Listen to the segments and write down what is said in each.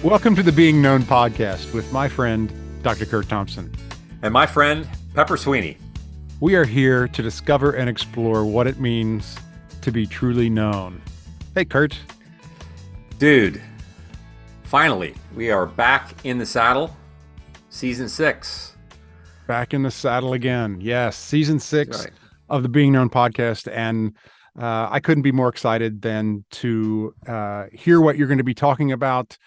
Welcome to the Being Known podcast with my friend, Dr. CURT Thompson. And my friend, Pepper Sweeney. We are here to discover and explore what it means to be truly known. Hey, CURT. Dude, finally, we are back in the saddle. Season 6. Back in the saddle again. Yes, season 6 Right. of the Being Known podcast. And I couldn't be more excited than to hear what you're going to be talking about,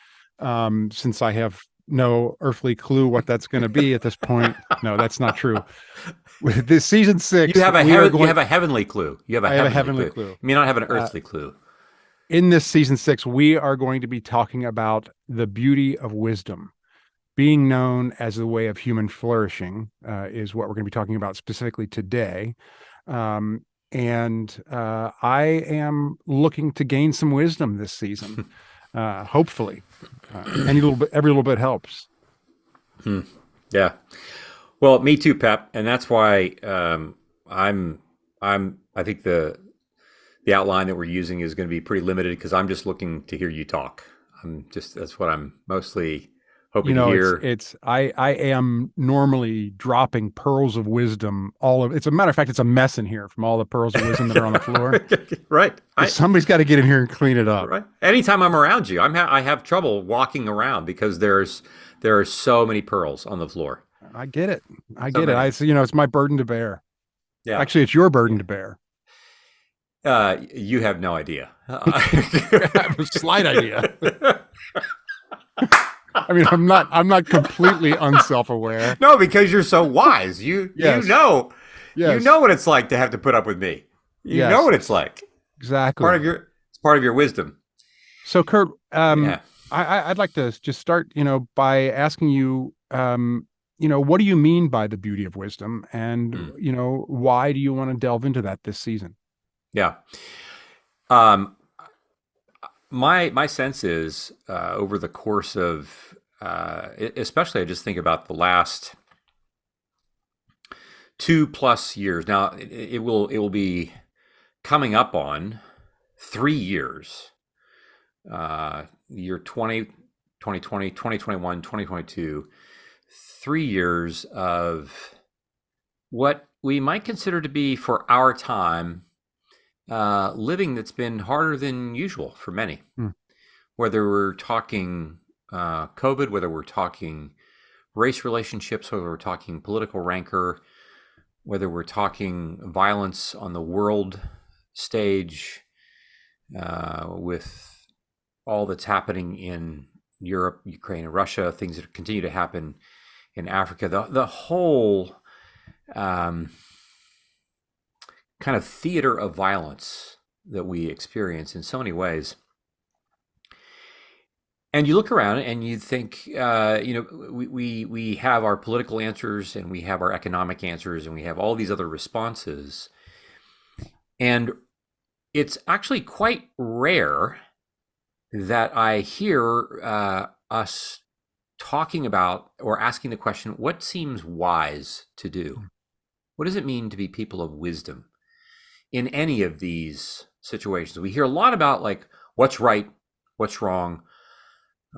since I have no earthly clue what that's going to be at this point. No, that's not true. With this season 6, You have a heavenly clue. I have a heavenly clue. You may not have an earthly clue. In this season 6, we are going to be talking about the beauty of wisdom. Being known as a way of human flourishing is what we're going to be talking about specifically today. And I am looking to gain some wisdom this season, hopefully. Every little bit helps. Yeah. Well, me too, Pep. And that's why I think the outline that we're using is going to be pretty limited because I'm just looking to hear you talk. That's what I'm mostly hoping to hear. I am normally dropping pearls of wisdom. It's a matter of fact, it's a mess in here from all the pearls of wisdom that are on the floor. Right. Somebody's got to get in here and clean it up. Right. Anytime I'm around you, I have trouble walking around because there are so many pearls on the floor. I get it. It's my burden to bear. Yeah. Actually, it's your burden to bear. You have no idea. I have a slight idea. I mean, I'm not completely unself-aware. No, because you're so wise. You know what it's like to have to put up with me. You know what it's like. Exactly. It's part of your wisdom. So, CURT, I'd like to just start, by asking you, what do you mean by the beauty of wisdom, and why do you want to delve into that this season? Yeah. My sense is over the course of, especially I just think about the last 2+ years. Now it will be coming up on 3 years. Year 2020, 2021, 2022, 3 years of what we might consider to be, for our time, living that's been harder than usual for many. Whether we're talking COVID, whether we're talking race relationships, whether we're talking political rancor, whether we're talking violence on the world stage, with all that's happening in Europe, Ukraine, and Russia, things that continue to happen in Africa, the whole kind of theater of violence that we experience in so many ways. And you look around and you think, we have our political answers and we have our economic answers and we have all these other responses. And it's actually quite rare that I hear us talking about or asking the question, what seems wise to do? What does it mean to be people of wisdom in any of these situations? We hear a lot about like what's right, what's wrong.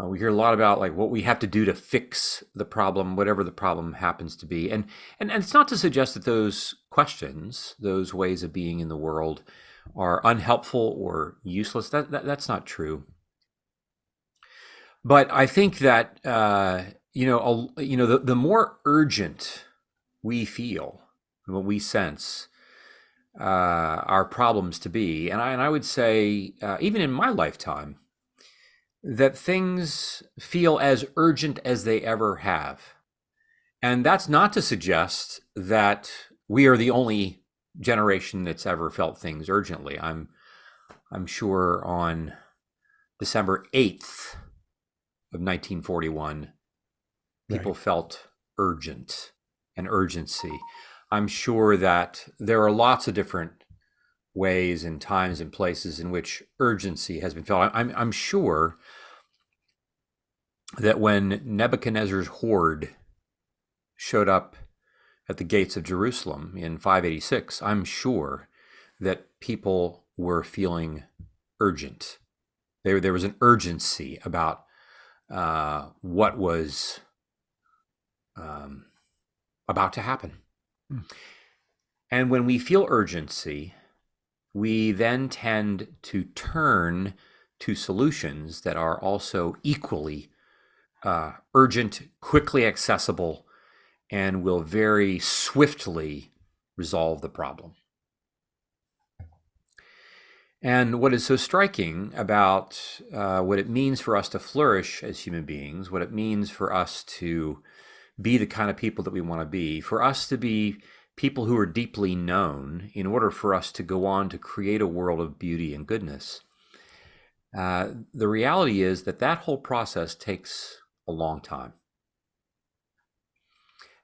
We hear a lot about like what we have to do to fix the problem, whatever the problem happens to be. And it's not to suggest that those questions, those ways of being in the world, are unhelpful or useless. That's not true. But I think that the more urgent we feel, what we sense our problems to be, and I would say even in my lifetime, that things feel as urgent as they ever have. And that's not to suggest that we are the only generation that's ever felt things urgently. I'm sure on December 8th of 1941, people felt urgent and urgency. I'm sure that there are lots of different ways and times and places in which urgency has been felt. I'm sure that when Nebuchadnezzar's horde showed up at the gates of Jerusalem in 586, I'm sure that people were feeling urgent. There was an urgency about what was about to happen. Mm. And when we feel urgency, we then tend to turn to solutions that are also equally urgent, quickly accessible, and will very swiftly resolve the problem. And what is so striking about what it means for us to flourish as human beings, what it means for us to be the kind of people that we want to be, for us to be people who are deeply known in order for us to go on to create a world of beauty and goodness, the reality is that that whole process takes a long time.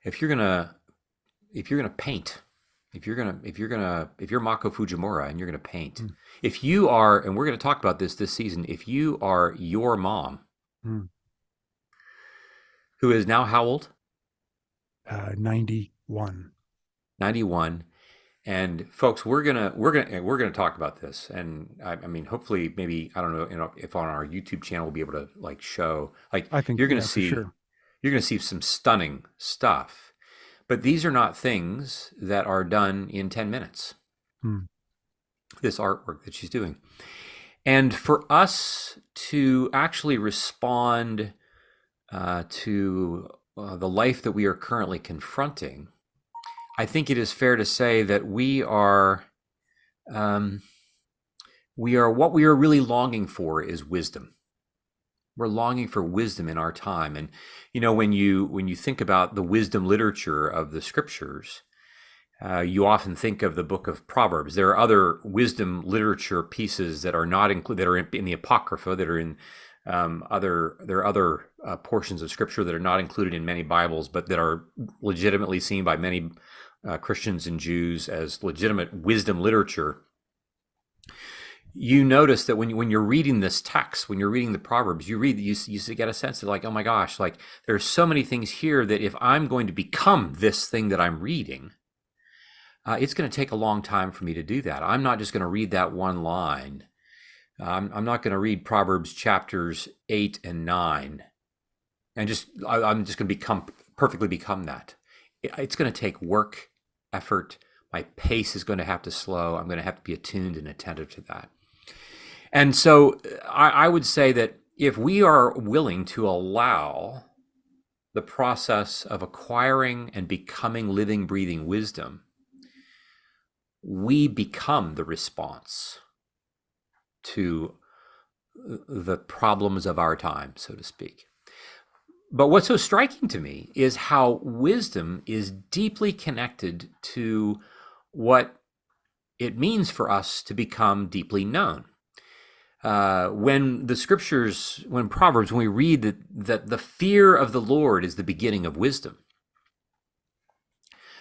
If you're gonna paint, if you're Mako Fujimura and you're gonna paint, if you are, and we're gonna talk about this season, if you are your mom, who is now how old? 91. 91. And folks, we're gonna talk about this, and I mean, hopefully, maybe, I don't know, if on our YouTube channel we'll be able to like show, like, I think you're gonna for see, sure. you're gonna see some stunning stuff, but these are not things that are done in 10 minutes. This artwork that she's doing, and for us to actually respond to the life that we are currently confronting, I think it is fair to say that we are what we are really longing for is wisdom. We're longing for wisdom in our time. And when you think about the wisdom literature of the scriptures, you often think of the book of Proverbs. There are other wisdom literature pieces that are not included, that are in the Apocrypha, that are in there are other portions of scripture that are not included in many Bibles, but that are legitimately seen by many Christians and Jews as legitimate wisdom literature. You notice that when you're reading this text, when you're reading the Proverbs, you get a sense of like, oh my gosh, like there's so many things here that if I'm going to become this thing that I'm reading, it's going to take a long time for me to do that. I'm not just going to read that one line. I'm not going to read Proverbs chapters 8 and 9 and I'm just going to perfectly become that. It's going to take work, effort. My pace is going to have to slow. I'm going to have to be attuned and attentive to that. And so I would say that if we are willing to allow the process of acquiring and becoming living, breathing wisdom, we become the response to the problems of our time, so to speak. But what's so striking to me is how wisdom is deeply connected to what it means for us to become deeply known. When the scriptures, when Proverbs, when we read that the fear of the Lord is the beginning of wisdom,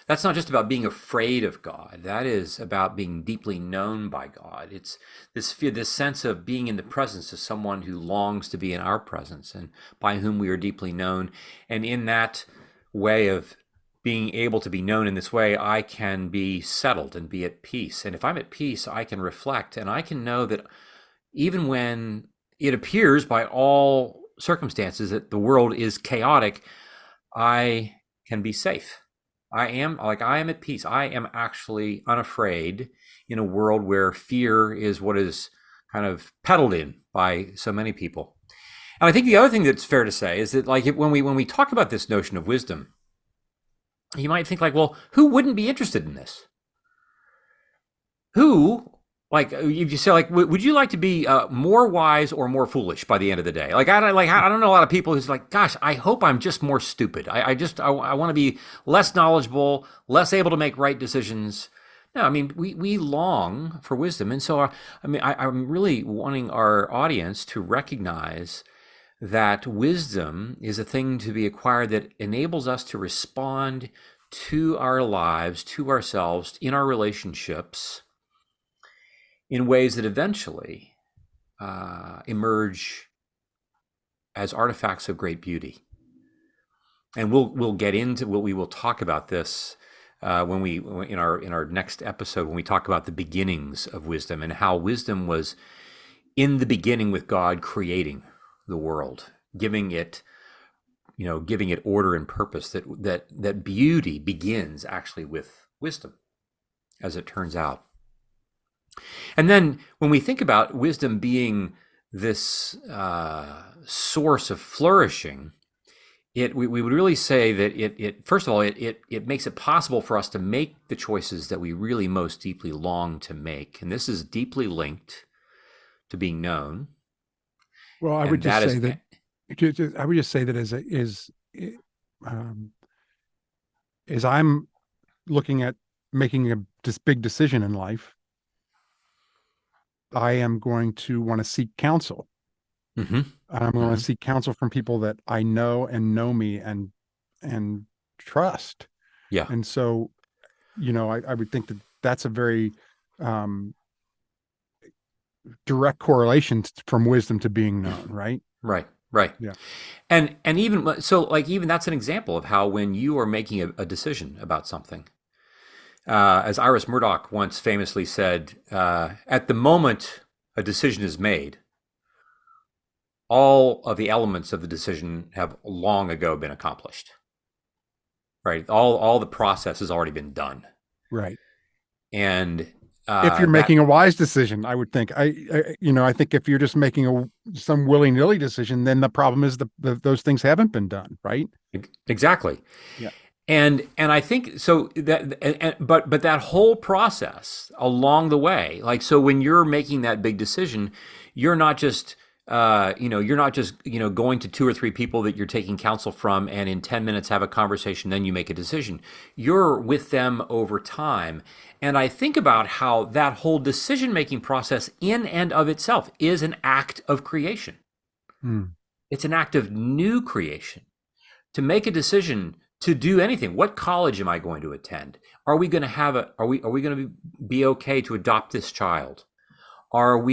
that's not just about being afraid of God. That is about being deeply known by God. It's this fear, this sense of being in the presence of someone who longs to be in our presence and by whom we are deeply known. And in that way of being able to be known in this way, I can be settled and be at peace. And if I'm at peace, I can reflect and I can know that even when it appears by all circumstances that the world is chaotic, I can be safe. I am at peace. I am actually unafraid in a world where fear is what is kind of peddled in by so many people. And I think the other thing that's fair to say is that when we talk about this notion of wisdom, you might think well, who wouldn't be interested in this? Who, if you say would you like to be more wise or more foolish by the end of the day? I don't know a lot of people who's gosh, I hope I'm just more stupid. I want to be less knowledgeable, less able to make right decisions. No, I mean, we long for wisdom. And so, I'm really wanting our audience to recognize that wisdom is a thing to be acquired that enables us to respond to our lives, to ourselves, in our relationships, in ways that eventually emerge as artifacts of great beauty. And we'll get into we will talk about this in our next episode, when we talk about the beginnings of wisdom and how wisdom was in the beginning with God creating the world. giving it, giving it order and purpose. That beauty begins actually with wisdom, as it turns out. And then when we think about wisdom being this source of flourishing, we would really say that it first of all, it makes it possible for us to make the choices that we really most deeply long to make. And this is deeply linked to being known. Well, I would And just that say is, that I would just say that um, as I'm looking at making this big decision in life, I am going to want to seek counsel. mm-hmm, I'm going to mm-hmm, seek counsel from people that I know and know me and trust. yeah, And so, I would think that that's a very um, direct correlation from wisdom to being known, right? right, right. Yeah. And even so, like, even that's an example of how when you are making a decision about something, as Iris Murdoch once famously said, at the moment a decision is made, all of the elements of the decision have long ago been accomplished. Right, all the process has already been done, Right. and If you're that making a wise decision, I would think. I think if you're just making some willy nilly decision, then the problem is those things haven't been done, right? exactly. Yeah. And I think so that but that whole process along the way, like, so when you're making that big decision, you're not just you're not just going to two or three people that you're taking counsel from and in 10 minutes have a conversation, then you make a decision. You're with them over time. And I think about how that whole decision making process in and of itself is an act of creation. Hmm. It's an act of new creation. To make a decision to do anything, what college am I going to attend? Are we going to have a are we going to be okay to adopt this child?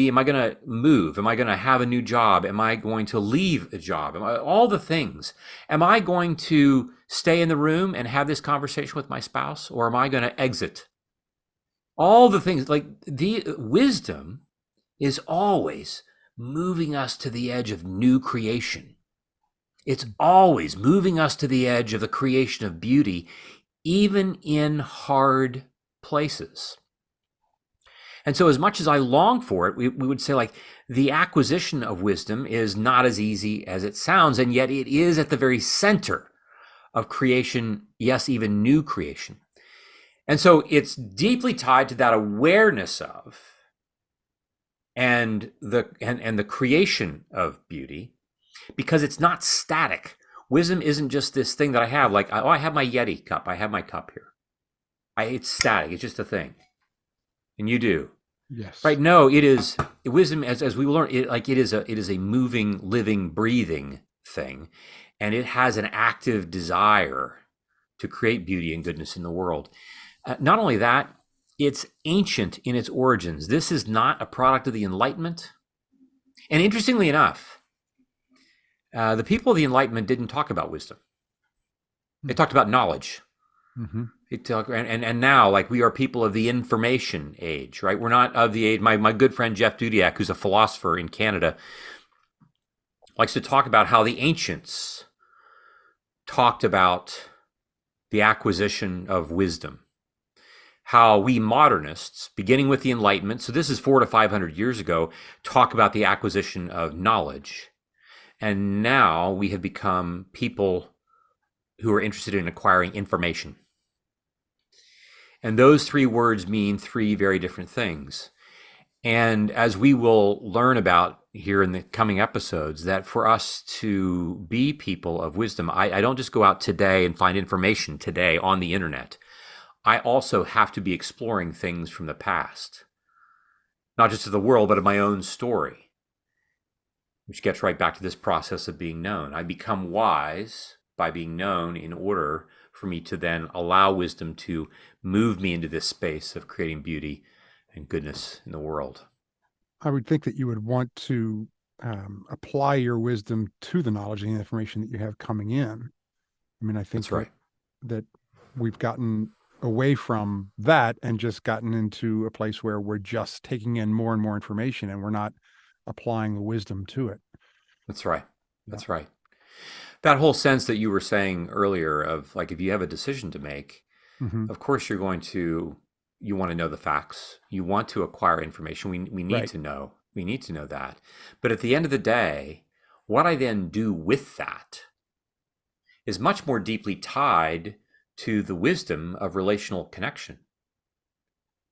Am I going to move? Am I going to have a new job? Am I going to leave a job? All the things. Am I going to stay in the room and have this conversation with my spouse, or am I going to exit? All the things, like, the wisdom is always moving us to the edge of new creation. It's always moving us to the edge of the creation of beauty, even in hard places. And so, as much as I long for it, we would say, like, the acquisition of wisdom is not as easy as it sounds, and yet it is at the very center of creation, yes, even new creation. And so it's deeply tied to that awareness of and the creation of beauty, because it's not static. Wisdom isn't just this thing that I have, like, oh, I have my Yeti cup. I have my cup here. It's static. It's just a thing. And you do. Yes. Right? No, it is wisdom, as we will learn, it is a moving, living, breathing thing. And it has an active desire to create beauty and goodness in the world. Not only that, it's ancient in its origins. This is not a product of the Enlightenment. And interestingly enough, the people of the Enlightenment didn't talk about wisdom. They talked about knowledge. Mm-hmm. And now, like, we are people of the information age, right? We're not of the age. My good friend Jeff Dudiak, who's a philosopher in Canada, likes to talk about how the ancients talked about the acquisition of wisdom. How we modernists, beginning with the Enlightenment, so this is 400 to 500 years ago, talk about the acquisition of knowledge. And now we have become people who are interested in acquiring information. And those three words mean three very different things. And as we will learn about here in the coming episodes, that for us to be people of wisdom, I don't just go out today and find information today on the internet. I also have to be exploring things from the past, not just of the world, but of my own story, which gets right back to this process of being known. I become wise by being known in order for me to then allow wisdom to move me into this space of creating beauty and goodness in the world. I would think that you would want to apply your wisdom to the knowledge and the information that you have coming in. I mean, I think That's right. that we've gotten away from that and just gotten into a place where we're just taking in more and more information and we're not applying the wisdom to it. That's right. That's right. That whole sense that you were saying earlier of like, if you have a decision to make, Mm-hmm. of course you want to know the facts. You want to acquire information. We need Right. to know. We need to know that. But at the end of the day, what I then do with that is much more deeply tied to the wisdom of relational connection.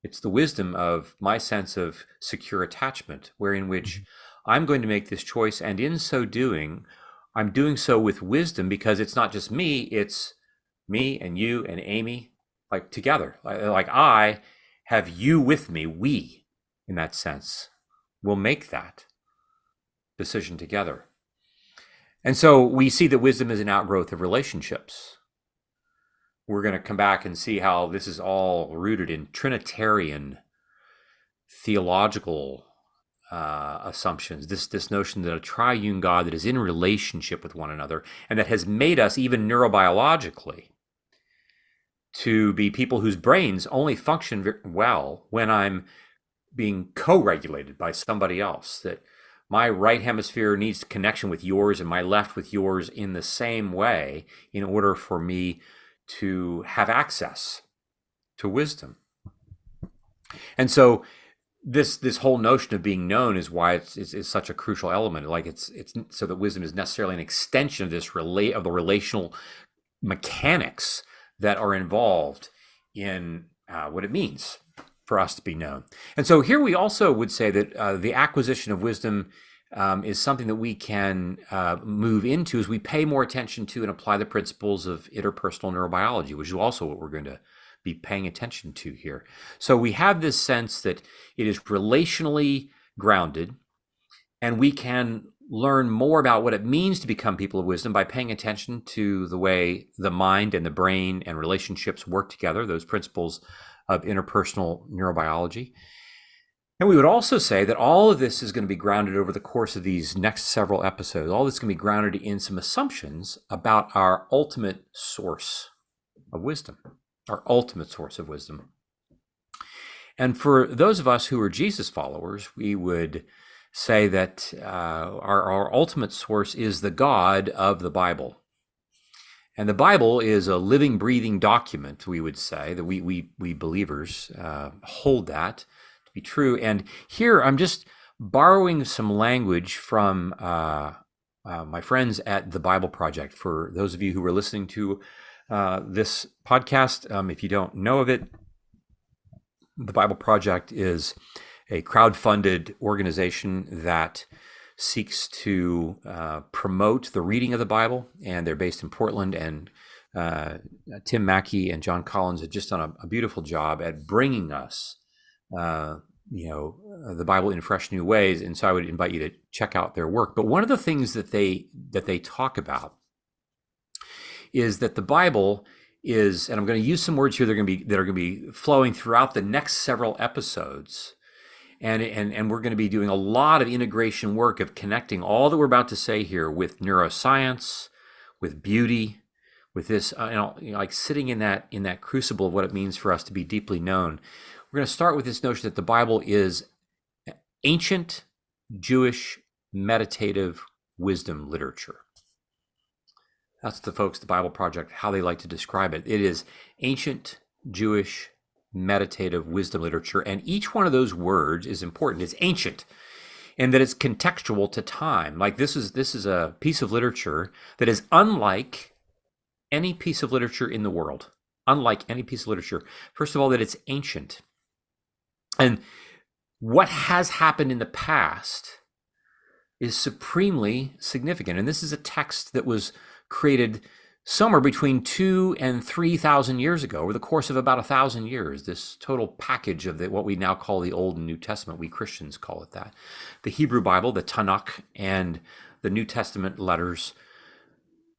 It's the wisdom of my sense of secure attachment, wherein which I'm going to make this choice, and in so doing, I'm doing so with wisdom, because it's not just me, it's me and you and Amy, like together. Like I have you with me. We, in that sense, will make that decision together. And so we see that wisdom is an outgrowth of relationships. We're going to come back and see how this is all rooted in Trinitarian theological assumptions, this notion that a triune God that is in relationship with one another, and that has made us, even neurobiologically, to be people whose brains only function well when I'm being co-regulated by somebody else, that my right hemisphere needs connection with yours and my left with yours in the same way in order for me to have access to wisdom. And so this whole notion of being known is why it's such a crucial element. Like it's so that wisdom is necessarily an extension of the relational mechanics that are involved in what it means for us to be known. And so here we also would say that the acquisition of wisdom is something that we can move into as we pay more attention to and apply the principles of interpersonal neurobiology, which is also what we're going to be paying attention to here. So we have this sense that it is relationally grounded, and we can learn more about what it means to become people of wisdom by paying attention to the way the mind and the brain and relationships work together, those principles of interpersonal neurobiology. And we would also say that all of this is going to be grounded over the course of these next several episodes. All this is going to be grounded in some assumptions about our ultimate source of wisdom, our ultimate source of wisdom. And for those of us who are Jesus followers, we would say that our ultimate source is the God of the Bible. And the Bible is a living, breathing document, we would say, that we believers hold that to be true. And here I'm just borrowing some language from my friends at the Bible Project. For those of you who are listening to this podcast, if you don't know of it, the Bible Project is a crowd-funded organization that seeks to promote the reading of the Bible, and they're based in Portland. And Tim Mackey and John Collins have just done a beautiful job at bringing us, the Bible in fresh new ways. And so I would invite you to check out their work. But one of the things that they talk about is that the Bible is, and I'm going to use some words here that are going to be flowing throughout the next several episodes. And we're going to be doing a lot of integration work of connecting all that we're about to say here with neuroscience, with beauty, with this, like sitting in that crucible of what it means for us to be deeply known. We're going to start with this notion that the Bible is ancient Jewish meditative wisdom literature. That's the folks, the Bible Project, how they like to describe it. It is ancient Jewish meditative wisdom literature, and each one of those words is important. It's ancient, and that it's contextual to time. Like this is a piece of literature that is unlike any piece of literature in the world. Unlike any piece of literature. First of all, that it's ancient. And what has happened in the past is supremely significant. And this is a text that was created somewhere between 2,000 and 3,000 years ago, over the course of about 1,000 years, this total package of what we now call the Old and New Testament. We Christians call it that. The Hebrew Bible, the Tanakh, and the New Testament letters,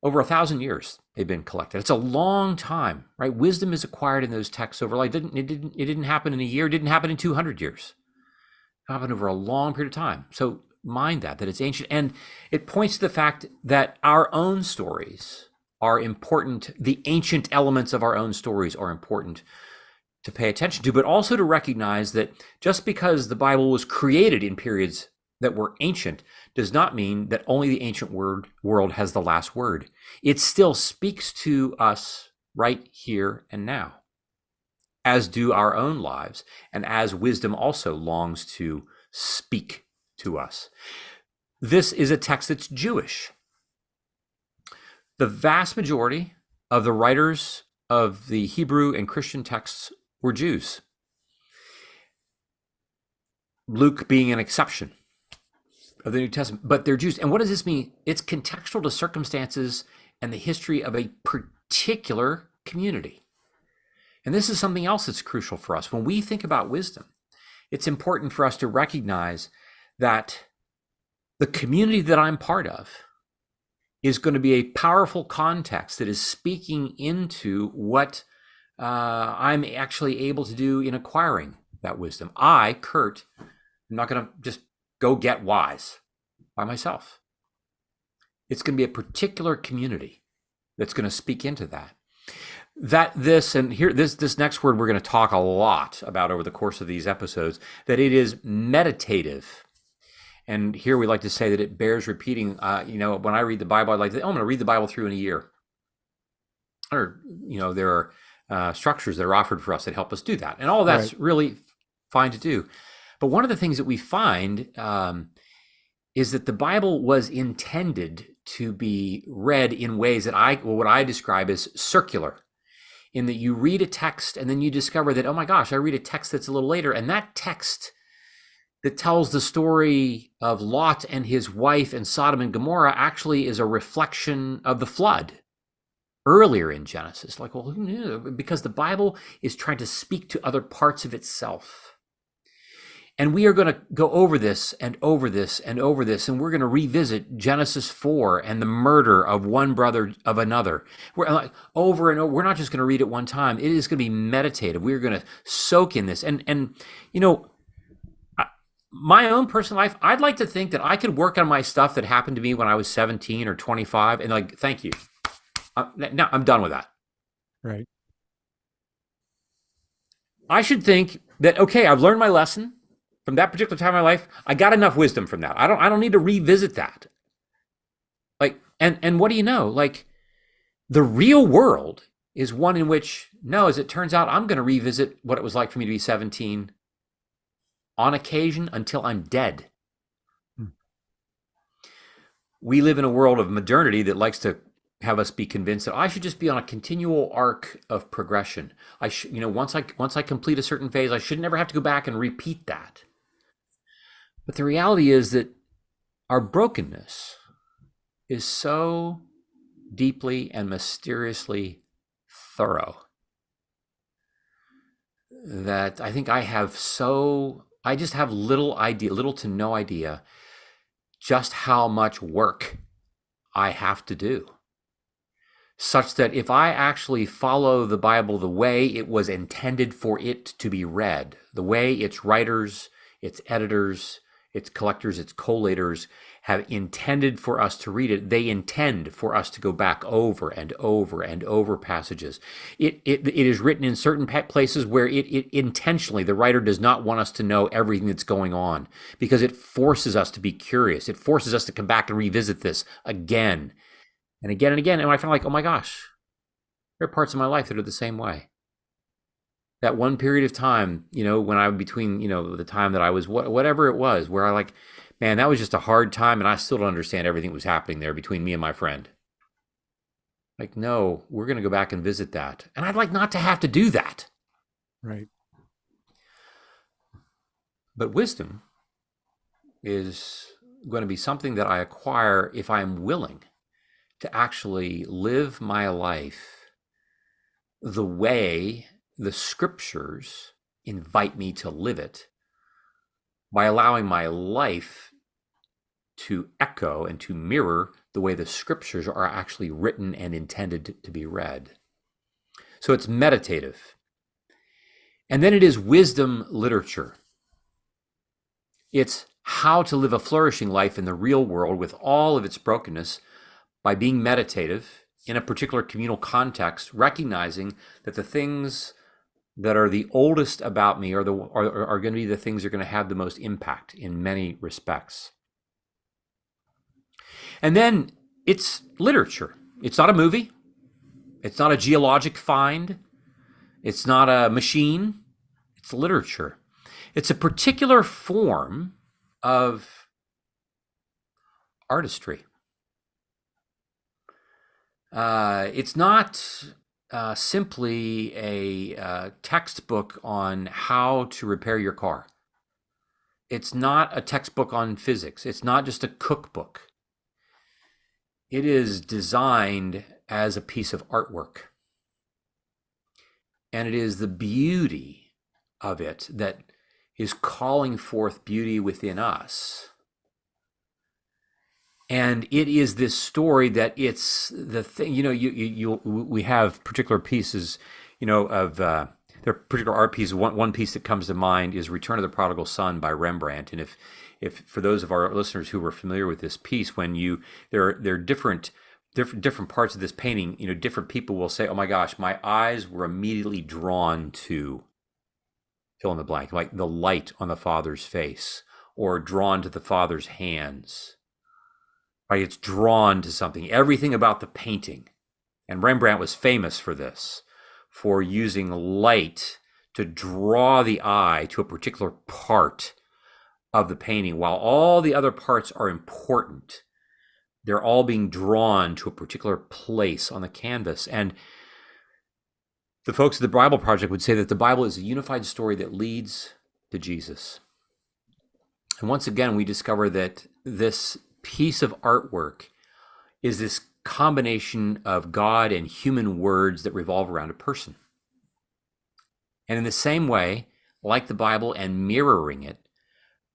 over 1,000 years they've been collected. It's a long time, right? Wisdom is acquired in those texts over, like, it didn't happen in a year, it didn't happen in 200 years. It happened over a long period of time. So mind that it's ancient. And it points to the fact that our own stories are important. The ancient elements of our own stories are important to pay attention to, but also to recognize that just because the Bible was created in periods that we're ancient does not mean that only the ancient world has the last word. It still speaks to us right here and now, as do our own lives, and as wisdom also longs to speak to us. This is a text that's Jewish. The vast majority of the writers of the Hebrew and Christian texts were Jews, Luke being an exception of the New Testament, but they're Jews. And what does this mean? It's contextual to circumstances and the history of a particular community. And this is something else that's crucial for us. When we think about wisdom, it's important for us to recognize that the community that I'm part of is going to be a powerful context that is speaking into what I'm actually able to do in acquiring that wisdom. I, CURT, am not going to just go get wise by myself. It's going to be a particular community that's going to speak into that. This next word we're going to talk a lot about over the course of these episodes, that it is meditative. And here we like to say that it bears repeating. When I read the Bible, I like to, I'm going to read the Bible through in a year. Or, there are structures that are offered for us that help us do that. And all of that's really fine to do. But one of the things that we find is that the Bible was intended to be read in ways that what I describe as circular, in that you read a text and then you discover that, oh my gosh, I read a text that's a little later, and that text that tells the story of Lot and his wife and Sodom and Gomorrah actually is a reflection of the flood earlier in Genesis. Like, well, who knew? Because the Bible is trying to speak to other parts of itself. And we are going to go over this and over this and over this, and we're going to revisit Genesis 4 and the murder of one brother of another. We're like over and over. We're not just going to read it one time. It is going to be meditative. We're going to soak in this. And my own personal life, I'd like to think that I could work on my stuff that happened to me when I was 17 or 25, and like, thank you. Now I'm done with that. Right. I should think that, okay, I've learned my lesson from that particular time in my life. I got enough wisdom from that. I don't need to revisit that. Like, and what do you know? Like, the real world is one in which, no, as it turns out, I'm going to revisit what it was like for me to be 17 on occasion until I'm dead. We live in a world of modernity that likes to have us be convinced that I should just be on a continual arc of progression. Once I complete a certain phase, I should never have to go back and repeat that. But the reality is that our brokenness is so deeply and mysteriously thorough that I think I just have little to no idea just how much work I have to do, such that if I actually follow the Bible the way it was intended for it to be read, the way its writers, its editors, its collectors, its collators have intended for us to read it, they intend for us to go back over and over and over passages. It is written in certain places where it intentionally, the writer does not want us to know everything that's going on, because it forces us to be curious. It forces us to come back and revisit this again and again and again. And I find like, oh my gosh, there are parts of my life that are the same way. That one period of time, when I'm between, the time that I was, whatever it was, where I like, man, that was just a hard time, and I still don't understand everything that was happening there between me and my friend. Like, no, we're going to go back and visit that. And I'd like not to have to do that. Right. But wisdom is going to be something that I acquire if I am willing to actually live my life the way the scriptures invite me to live it, by allowing my life to echo and to mirror the way the scriptures are actually written and intended to be read. So it's meditative. And then it is wisdom literature. It's how to live a flourishing life in the real world with all of its brokenness by being meditative in a particular communal context, recognizing that the things that are the oldest about me are going to be the things that are going to have the most impact in many respects. And then it's literature. It's not a movie. It's not a geologic find. It's not a machine. It's literature. It's a particular form of artistry. It's not simply a textbook on how to repair your car. It's not a textbook on physics. It's not just a cookbook. It is designed as a piece of artwork. And it is the beauty of it that is calling forth beauty within us. And it is this story that it's the thing, we have particular pieces, of there are particular art pieces. One piece that comes to mind is Return of the Prodigal Son by Rembrandt. And if for those of our listeners who are familiar with this piece, there are different parts of this painting, different people will say, oh my gosh, my eyes were immediately drawn to fill in the blank, like the light on the Father's face, or drawn to the Father's hands. Right? It's drawn to something. Everything about the painting. And Rembrandt was famous for this, for using light to draw the eye to a particular part of the painting, while all the other parts are important. They're all being drawn to a particular place on the canvas. And the folks at the Bible Project would say that the Bible is a unified story that leads to Jesus. And once again, we discover that this piece of artwork is this combination of God and human words that revolve around a person. And in the same way, like the Bible and mirroring it,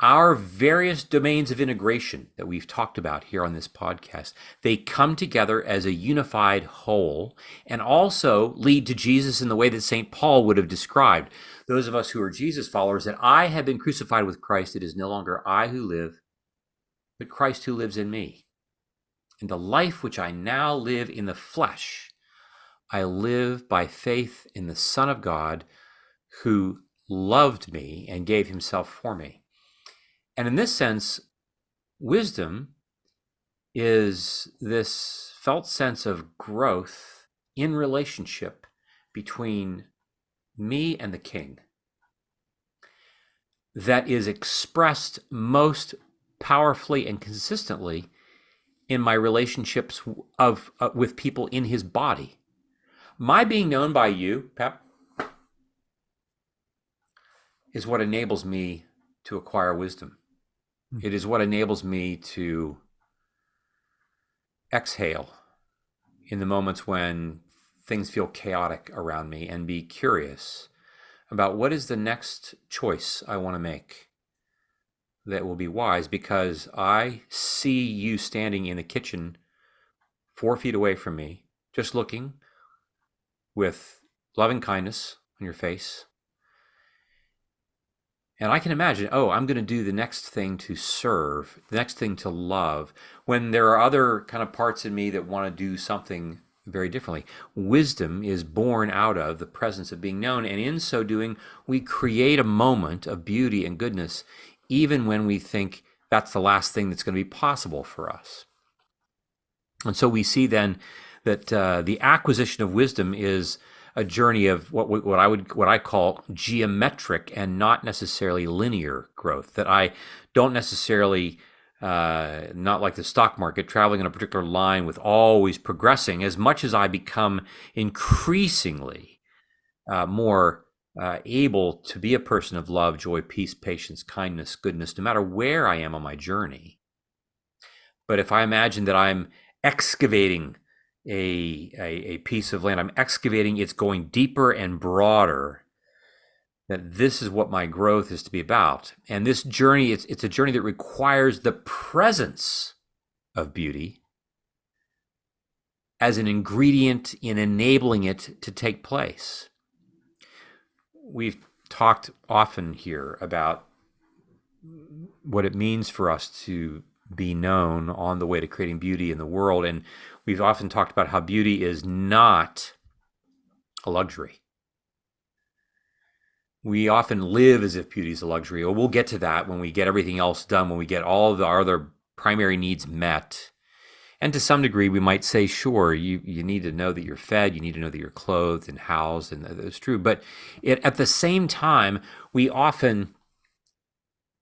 our various domains of integration that we've talked about here on this podcast, they come together as a unified whole and also lead to Jesus in the way that St. Paul would have described. Those of us who are Jesus followers, that I have been crucified with Christ. It is no longer I who live, but Christ who lives in me. And the life which I now live in the flesh, I live by faith in the Son of God who loved me and gave himself for me. And in this sense, wisdom is this felt sense of growth in relationship between me and the King that is expressed most powerfully and consistently in my relationships with people in his body. My being known by you, Pep, is what enables me to acquire wisdom. It is what enables me to exhale in the moments when things feel chaotic around me and be curious about what is the next choice I want to make that will be wise, because I see you standing in the kitchen 4 feet away from me, just looking with loving kindness on your face. And I can imagine, I'm going to do the next thing to serve, the next thing to love, when there are other kind of parts in me that want to do something very differently. Wisdom is born out of the presence of being known, and in so doing, we create a moment of beauty and goodness, even when we think that's the last thing that's going to be possible for us. And so we see then that the acquisition of wisdom is a journey of what I call geometric and not necessarily linear growth. That I don't necessarily, not like the stock market, traveling in a particular line with always progressing. As much as I become increasingly more able to be a person of love, joy, peace, patience, kindness, goodness, no matter where I am on my journey. But if I imagine that I'm excavating a piece of land, I'm excavating, it's going deeper and broader, that this is what my growth is to be about. And this journey, it's a journey that requires the presence of beauty as an ingredient in enabling it to take place. We've talked often here about what it means for us to be known on the way to creating beauty in the world. And we've often talked about how beauty is not a luxury. We often live as if beauty is a luxury. Or we'll get to that when we get everything else done, when we get all of our other primary needs met. And to some degree, we might say, sure, you need to know that you're fed, you need to know that you're clothed and housed, and that's true. But at the same time, we often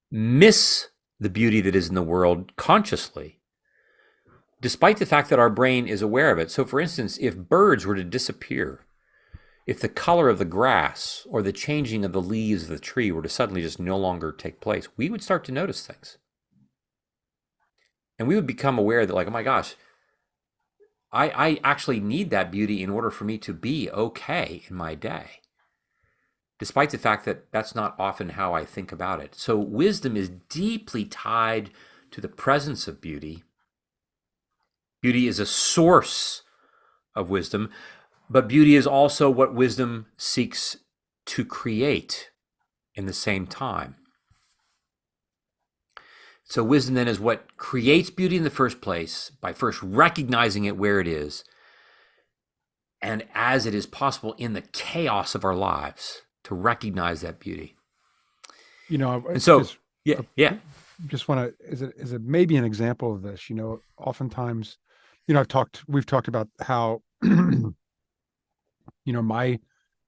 miss the beauty that is in the world consciously, despite the fact that our brain is aware of it. So, for instance, if birds were to disappear, if the color of the grass or the changing of the leaves of the tree were to suddenly just no longer take place, we would start to notice things. And we would become aware that, like, oh my gosh, I actually need that beauty in order for me to be okay in my day, despite the fact that that's not often how I think about it. So wisdom is deeply tied to the presence of beauty. Beauty is a source of wisdom, but beauty is also what wisdom seeks to create in the same time. So wisdom then is what creates beauty in the first place by first recognizing it where it is, and as it is possible in the chaos of our lives to recognize that beauty. And so, just want to, is it maybe an example of this? Oftentimes, we've talked about how, my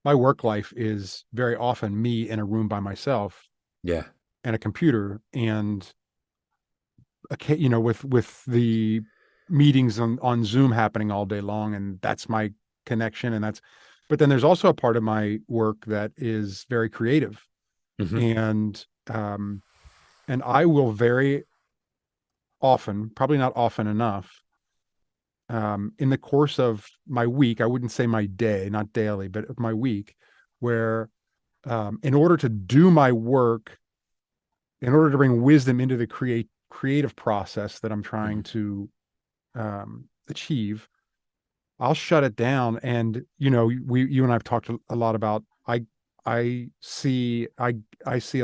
work life is very often me in a room by myself, yeah, and a computer, and with the meetings on Zoom happening all day long, and that's my connection, but then there's also a part of my work that is very creative, and I will very often, probably not often enough, in the course of my week, I wouldn't say my day, not daily, but my week, where in order to do my work, in order to bring wisdom into the creative process that I'm trying to achieve, I'll shut it down. And you and I've talked a lot about, I see a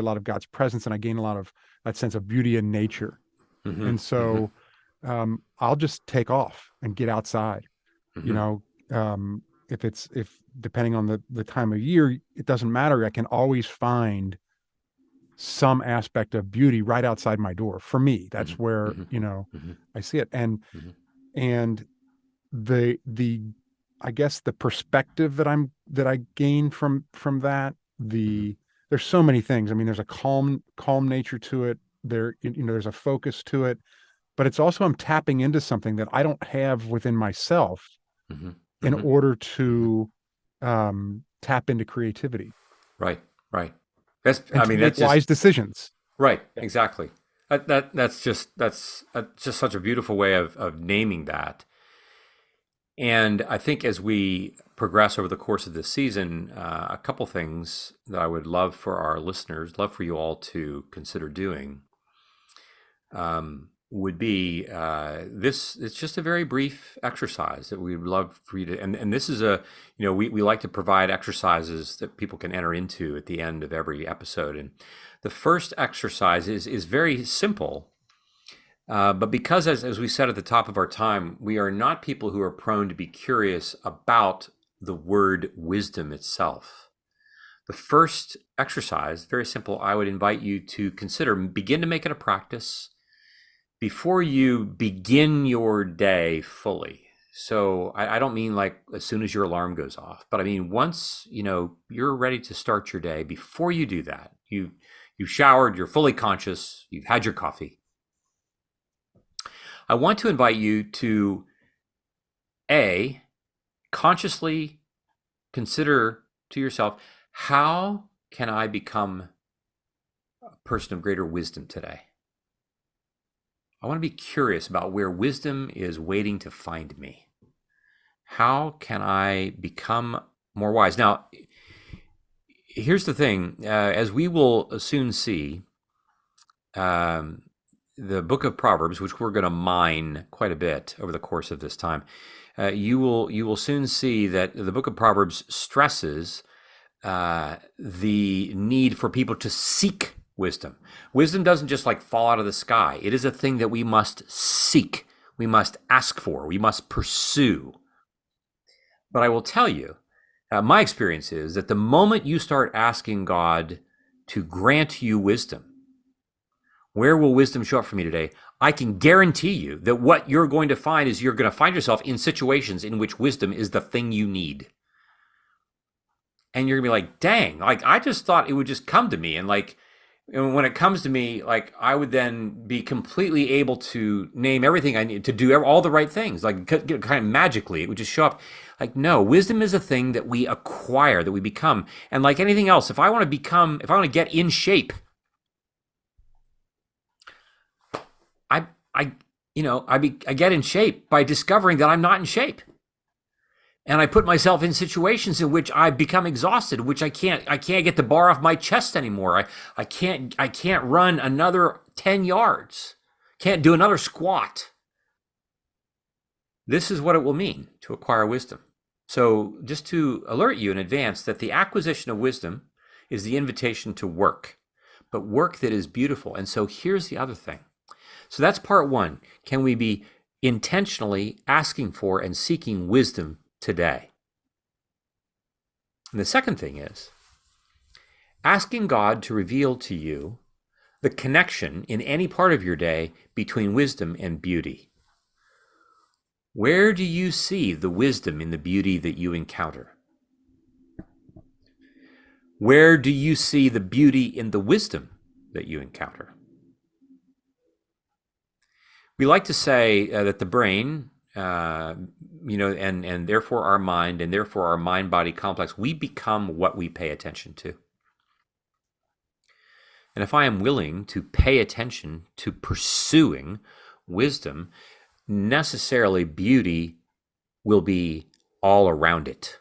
lot of God's presence, and I gain a lot of that sense of beauty in nature. And so I'll just take off and get outside. If depending on the time of year, it doesn't matter. I can always find some aspect of beauty right outside my door. For me, that's where I see it. And the I guess the perspective that I gain from that, there's so many things. I mean, there's a calm nature to it. There's a focus to it, but it's also, I'm tapping into something that I don't have within myself in order to tap into creativity. Right. That's wise decisions. Right. Exactly. That's just such a beautiful way of naming that. And I think as we progress over the course of this season, a couple things that I would love for our listeners, love for you all to consider doing, would be this. It's just a very brief exercise that we would love for you to, and this is we like to provide exercises that people can enter into at the end of every episode. And the first exercise is very simple, but because as we said at the top of our time, we are not people who are prone to be curious about the word wisdom itself. The first exercise, very simple, I would invite you to begin to make it a practice before you begin your day fully. So I don't mean like as soon as your alarm goes off, but I mean once you're ready to start your day. Before you do that, you've showered, you're fully conscious, you've had your coffee. I want to invite you to consciously consider to yourself, how can I become a person of greater wisdom today? I want to be curious about where wisdom is waiting to find me. How can I become more wise? Now, here's the thing. As we will soon see, the book of Proverbs, which we're going to mine quite a bit over the course of this time, you will soon see that the book of Proverbs stresses the need for people to seek wisdom. Wisdom doesn't just like fall out of the sky. It is a thing that we must seek, we must ask for, we must pursue. But I will tell you, My experience is that the moment you start asking God to grant you wisdom, where will wisdom show up for me today? I can guarantee you that what you're going to find is you're going to find yourself in situations in which wisdom is the thing you need. And you're going to be like, dang, like I just thought it would just come to me. And like, and when it comes to me, like I would then be completely able to name everything I need to do, all the right things, like kind of magically, it would just show up. Like, no, wisdom is a thing that we acquire, that we become. And like anything else, if I want to get in shape, I get in shape by discovering that I'm not in shape. And I put myself in situations in which I become exhausted, which I can't get the bar off my chest anymore. I can't run another 10 yards. Can't do another squat. This is what it will mean to acquire wisdom. So just to alert you in advance that the acquisition of wisdom is the invitation to work, but work that is beautiful. And so here's the other thing. So that's part one. Can we be intentionally asking for and seeking wisdom today? And the second thing is asking God to reveal to you the connection in any part of your day between wisdom and beauty. Where do you see the wisdom in the beauty that you encounter? Where do you see the beauty in the wisdom that you encounter? We like to say that the brain, and therefore our mind, and therefore our mind-body complex, we become what we pay attention to. And if I am willing to pay attention to pursuing wisdom, necessarily beauty will be all around it.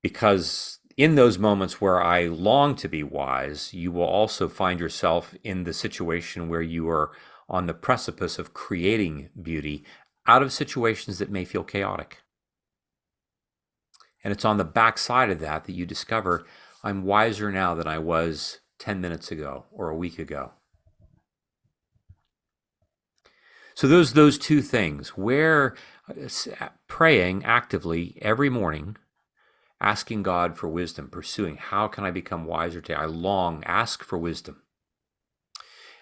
Because in those moments where I long to be wise, you will also find yourself in the situation where you are on the precipice of creating beauty out of situations that may feel chaotic. And it's on the backside of that that you discover, I'm wiser now than I was 10 minutes ago or a week ago. So those two things, where praying actively every morning, asking God for wisdom, pursuing, how can I become wiser today? I ask for wisdom.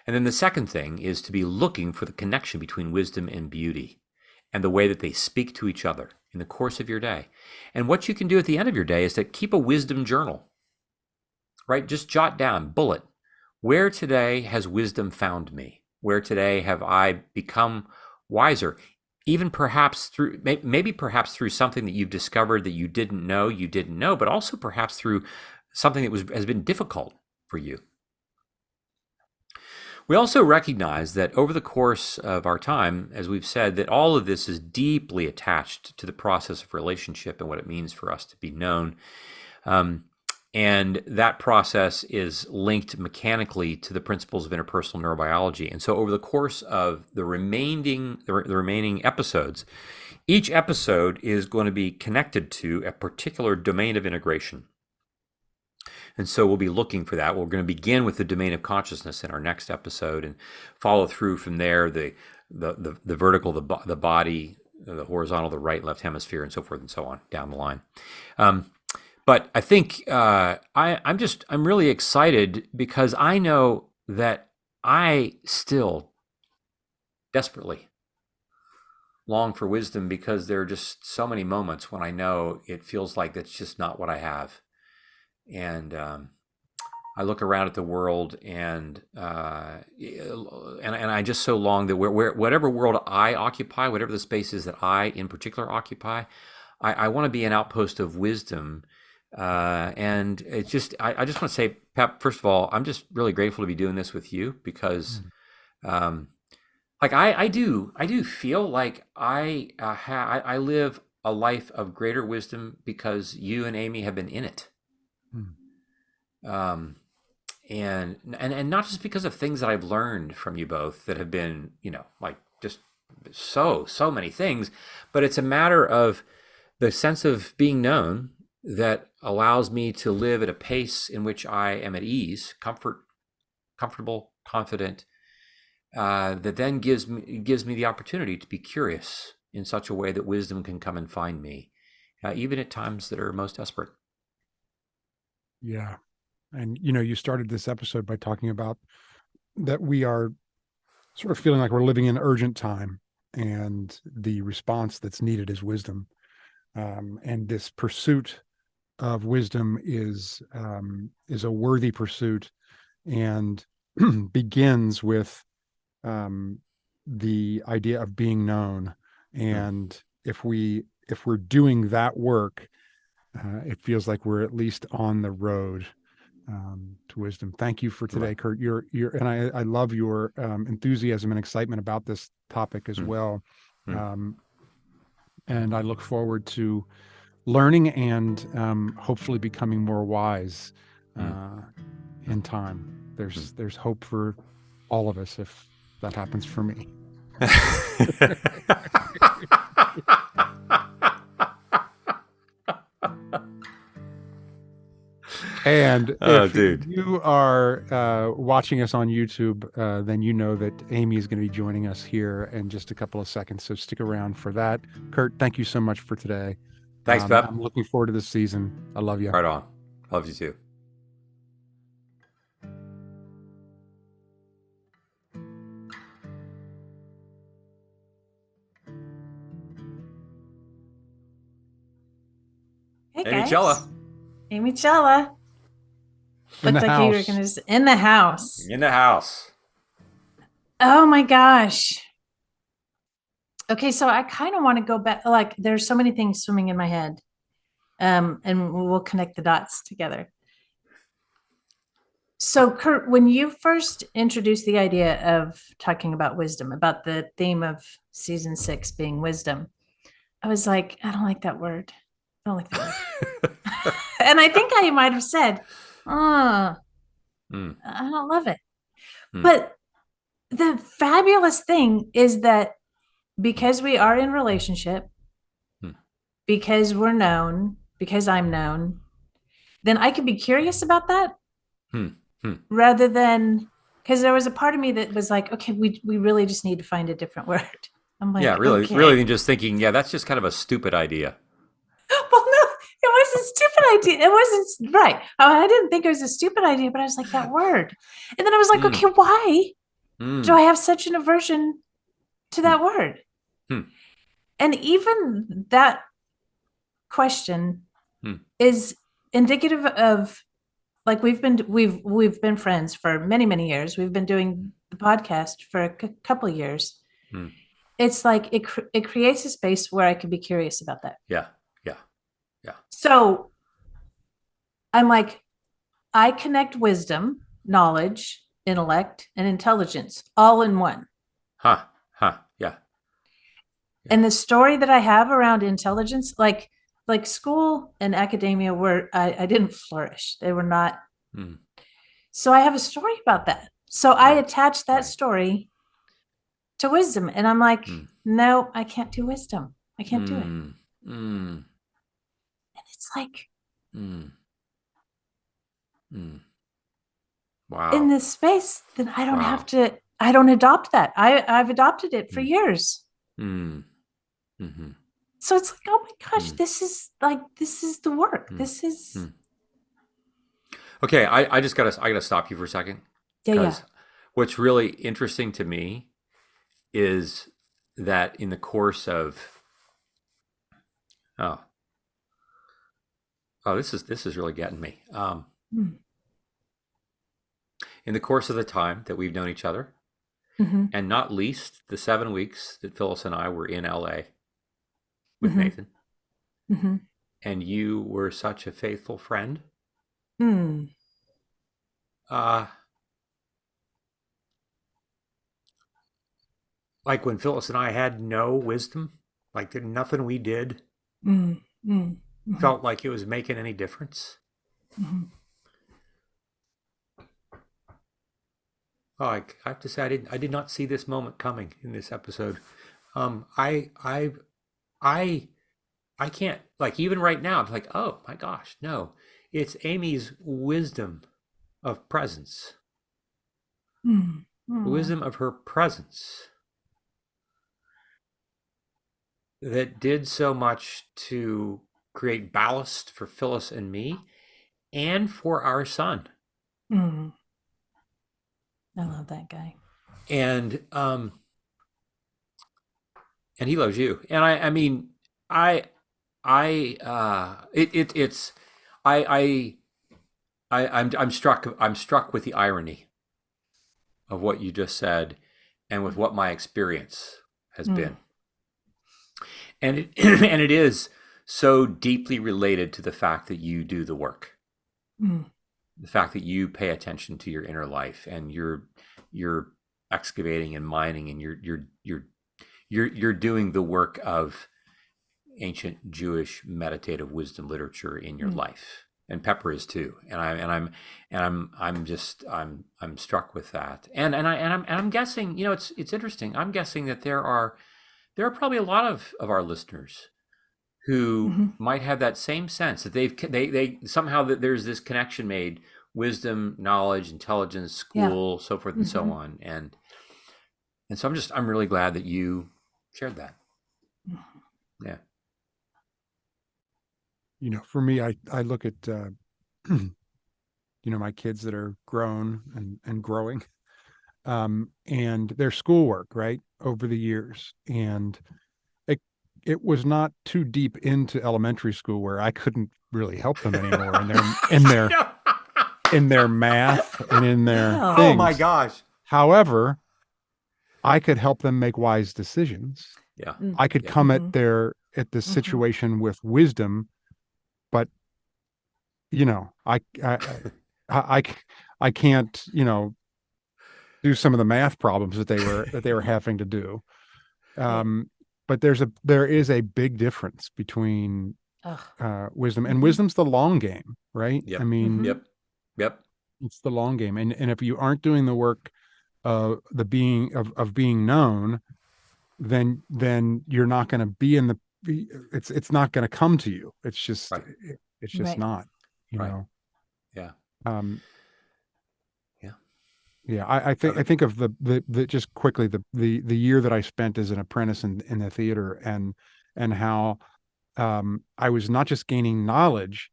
And then the second thing is to be looking for the connection between wisdom and beauty and the way that they speak to each other in the course of your day. And what you can do at the end of your day is to keep a wisdom journal, right? Just jot down, bullet, where today has wisdom found me? Where today have I become wiser? Even perhaps perhaps through something that you've discovered that you didn't know, but also perhaps through something that has been difficult for you. We also recognize that over the course of our time, as we've said, that all of this is deeply attached to the process of relationship and what it means for us to be known. And that process is linked mechanically to the principles of interpersonal neurobiology. And so over the course of the remaining episodes, each episode is going to be connected to a particular domain of integration. And so we'll be looking for that. We're going to begin with the domain of consciousness in our next episode and follow through from there, the vertical, the body, the horizontal, the right and left hemisphere, and so forth and so on down the line. But I think I'm really excited because I know that I still desperately long for wisdom, because there are just so many moments when I know it feels like that's just not what I have. And I look around at the world and I just so long that whatever world I occupy, whatever the space is that I in particular occupy, I want to be an outpost of wisdom. And it's just, I just want to say, Pep, first of all, I'm just really grateful to be doing this with you because, like I do feel like I live a life of greater wisdom because you and Amy have been in it. And not just because of things that I've learned from you both that have been, like just so many things, but it's a matter of the sense of being known that allows me to live at a pace in which I am at ease, comfortable, confident, that then gives me the opportunity to be curious in such a way that wisdom can come and find me even at times that are most desperate. Yeah. And, you started this episode by talking about that we are sort of feeling like we're living in urgent time, and the response that's needed is wisdom. And this pursuit of wisdom is a worthy pursuit, and begins with um, the idea of being known. Hmm. And if we're doing that work, it feels like we're at least on the road to wisdom. Thank you for today, Well, Kurt. And I love your enthusiasm and excitement about this topic as hmm, well. hmm, Um, and I look forward to learning and hopefully becoming more wise hmm, uh, in time. hmm. There's hope for all of us if that happens for me. And Oh, if dude. you are watching us on YouTube, then you know that Amy is going to be joining us here in just a couple of seconds. So stick around for that. Kurt, thank you so much for today. Thanks, Pep. I'm looking forward to this season. I love you. Right on. Love you too. Hey Amy Chella guys, Amy Chella. In Looked the like you were house. gonna just in the house. in the house. Oh my gosh. Okay, so I kind of want to go back. Like, there's so many things swimming in my head, and we'll connect the dots together. So, Kurt, when you first introduced the idea of talking about wisdom, about the theme of season 6 being wisdom, I was like, I don't like that word. I don't like that word. And I think I might have said, oh, Mm, I don't love it. mm, But the fabulous thing is that because we are in relationship, mm, because we're known, because I'm known, then I could be curious about that mm, mm. rather than because there was a part of me that was like, okay, we really just need to find a different word. I'm Yeah, like, really, really okay. than just thinking, yeah, that's just kind of a stupid idea. Well, no, it wasn't a stupid idea. It wasn't right. I didn't think it was a stupid idea, but I was like, that word. And then I was like, Mm, okay, why do mm, I have such an aversion to mm, that word? mm, And even that question mm, is indicative of like we've been friends for many years. We've been doing the podcast for a couple of years. mm. It's like it creates a space where I can be curious about that. Yeah, yeah, yeah. So I'm like, I connect wisdom, knowledge, intellect, and intelligence all in one. Huh, huh, yeah, yeah. And the story that I have around intelligence, like school and academia were I didn't flourish. They were not. Mm, So I have a story about that. So I right, attach that right. story to wisdom. And I'm like, Mm, no, I can't do wisdom. I can't do it. And mm, mm, it's like mm, mm. in Wow, this space, then wow. I don't adopt that. I've adopted it for Mm, years. mm, mm-hmm, So it's like, oh my gosh, mm, this is the work. mm, This is mm. Okay, I gotta stop you for a second yeah, yeah. because what's really interesting to me is that in the course of oh this is really getting me. Mm-hmm. In the course of the time that we've known each other, and not least the 7 weeks that Phyllis and I were in LA with Mm-hmm. Nathan, Mm-hmm. and you were such a faithful friend. Mm. Uh, like when Phyllis and I had no wisdom, like that nothing we did Mm. Mm. Mm-hmm. felt like it was making any difference. Mm-hmm. Oh, I have to say, I did not see this moment coming in this episode. Um, I, I, I, I can't like even right now. I'm like, oh my gosh, no! It's Amy's wisdom of presence, Mm. the Mm. wisdom of her presence that did so much to create ballast for Phyllis and me and for our son. Mm. I love that guy. And he loves you. And I mean, I it's I'm struck with the irony of what you just said and with what my experience has been. And it and it is so deeply related to the fact that you do the work. The fact that you pay attention to your inner life and you're excavating and mining and you're doing the work of ancient Jewish meditative wisdom literature in your life. And Pepper is too. And I'm struck with that. And I'm guessing, you know, it's interesting. I'm guessing that there are probably a lot of our listeners who might have that same sense that they somehow that there's this connection made: wisdom, knowledge, intelligence, school, so forth and so on. And so I'm really glad that you shared that. Yeah. You know, for me, I look at, you know, my kids that are grown and growing, and their schoolwork, right, over the years. And it was not too deep into elementary school where I couldn't really help them anymore in their math and in their things. Oh my gosh. However, I could help them make wise decisions. Yeah. I could come at the situation with wisdom, but you know, I can't, you know, do some of the math problems that they were having to do. But there is a big difference between wisdom, and wisdom's the long game, right? Yep. I mean, Yep. It's the long game. And if you aren't doing the work of being known, then you're not going to be in the, it's not going to come to you. It's just, it's just not, you know? Yeah. Yeah. I think of the just quickly, the year that I spent as an apprentice in the theater, and how, I was not just gaining knowledge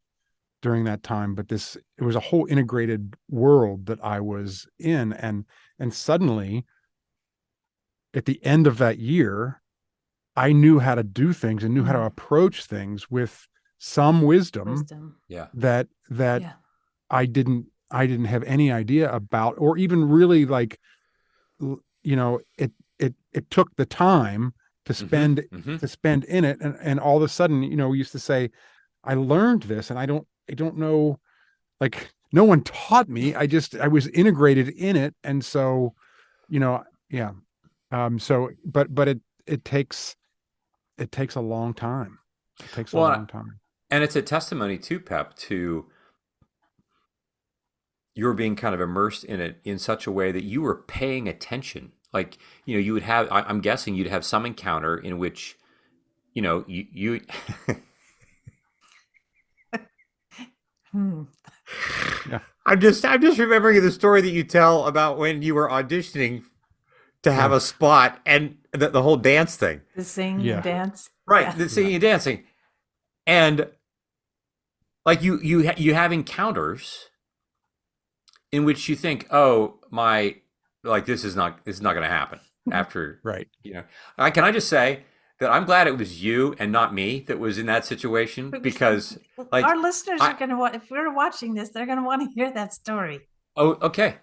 during that time, but it was a whole integrated world that I was in. And suddenly at the end of that year, I knew how to do things and knew how to approach things with some wisdom. Yeah. That I didn't have any idea about, or even really, like, you know, it took the time to spend in it. And all of a sudden, you know, we used to say, I learned this, and I don't know, like, no one taught me. I was integrated in it. And so, you know, yeah. So, but it takes a long time. It takes a long time. And it's a testimony too, Pep, to you're being kind of immersed in it in such a way that you were paying attention. Like, you know, you would have, I'm guessing you'd have some encounter in which, you know, you Yeah. I'm just remembering the story that you tell about when you were auditioning to have a spot, and the whole dance thing. The singing and dance. Right. Yeah. The singing and dancing. And like you have encounters in which you think, oh, this is not going to happen after. Right. You know, can I just say that I'm glad it was you and not me that was in that situation, because like our listeners are going to want, if we're watching this, they're going to want to hear that story. Oh, okay.